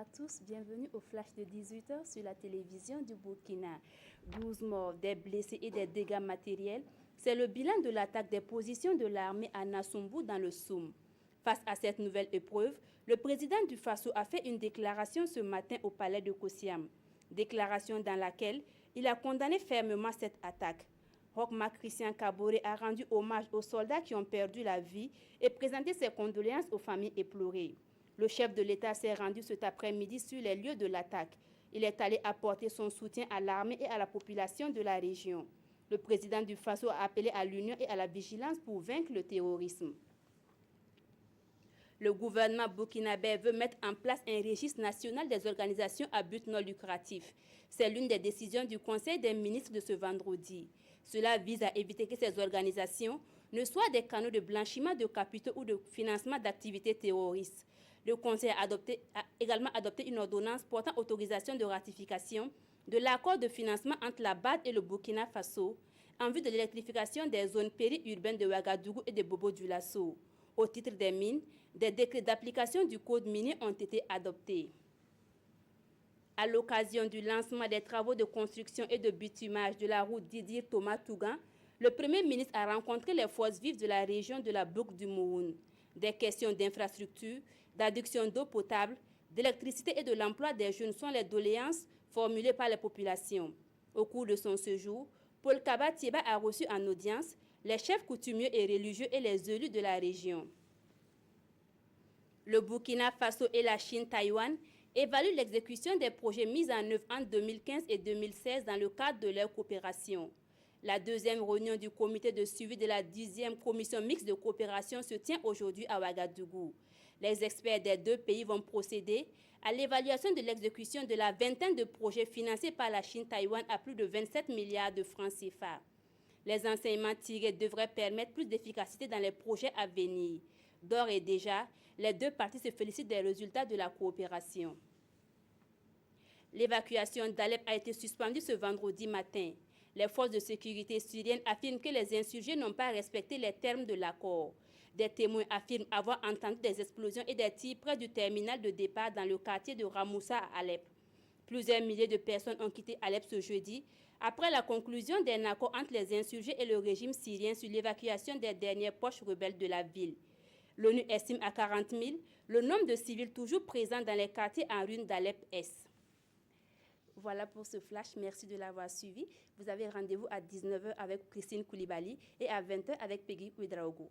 à tous, bienvenue au flash de 18h sur la télévision du Burkina. 12 morts, des blessés et des dégâts matériels, c'est le bilan de l'attaque des positions de l'armée à Nassumbu dans le Soum. Face à cette nouvelle épreuve, le président du Faso a fait une déclaration ce matin au palais de Kossiam. Déclaration dans laquelle il a condamné fermement cette attaque. Rochma Christian Kabore a rendu hommage aux soldats qui ont perdu la vie et présenté ses condoléances aux familles éplorées. Le chef de l'État s'est rendu cet après-midi sur les lieux de l'attaque. Il est allé apporter son soutien à l'armée et à la population de la région. Le président du Faso a appelé à l'union et à la vigilance pour vaincre le terrorisme. Le gouvernement burkinabé veut mettre en place un registre national des organisations à but non lucratif. C'est l'une des décisions du Conseil des ministres de ce vendredi. Cela vise à éviter que ces organisations ne soient des canaux de blanchiment de capitaux ou de financement d'activités terroristes. Le Conseil a également adopté une ordonnance portant autorisation de ratification de l'accord de financement entre la BAD et le Burkina Faso en vue de l'électrification des zones périurbaines de Ouagadougou et de Bobo-Dioulasso. Au titre des mines, des décrets d'application du code minier ont été adoptés. À l'occasion du lancement des travaux de construction et de bitumage de la route Didir-Thomas-Tougan, le Premier ministre a rencontré les forces vives de la région de la boucle du Mouhoun. Des questions d'infrastructure, d'adduction d'eau potable, d'électricité et de l'emploi des jeunes sont les doléances formulées par les populations. Au cours de son séjour, Paul Kaba Thieba a reçu en audience les chefs coutumiers et religieux et les élus de la région. Le Burkina Faso et la Chine-Taïwan évaluent l'exécution des projets mis en œuvre en 2015 et 2016 dans le cadre de leur coopération. La deuxième réunion du comité de suivi de la 10e commission mixte de coopération se tient aujourd'hui à Ouagadougou. Les experts des deux pays vont procéder à l'évaluation de l'exécution de la vingtaine de projets financés par la Chine-Taïwan à plus de 27 milliards de francs CFA. Les enseignements tirés devraient permettre plus d'efficacité dans les projets à venir. D'ores et déjà, les deux parties se félicitent des résultats de la coopération. L'évacuation d'Alep a été suspendue ce vendredi matin. Les forces de sécurité syriennes affirment que les insurgés n'ont pas respecté les termes de l'accord. Des témoins affirment avoir entendu des explosions et des tirs près du terminal de départ dans le quartier de Ramoussa à Alep. Plusieurs milliers de personnes ont quitté Alep ce jeudi après la conclusion d'un accord entre les insurgés et le régime syrien sur l'évacuation des dernières poches rebelles de la ville. L'ONU estime à 40 000 le nombre de civils toujours présents dans les quartiers en ruine d'Alep-Est. Voilà pour ce flash, merci de l'avoir suivi. Vous avez rendez-vous à 19h avec Christine Koulibaly et à 20h avec Peggy Ouedraogo.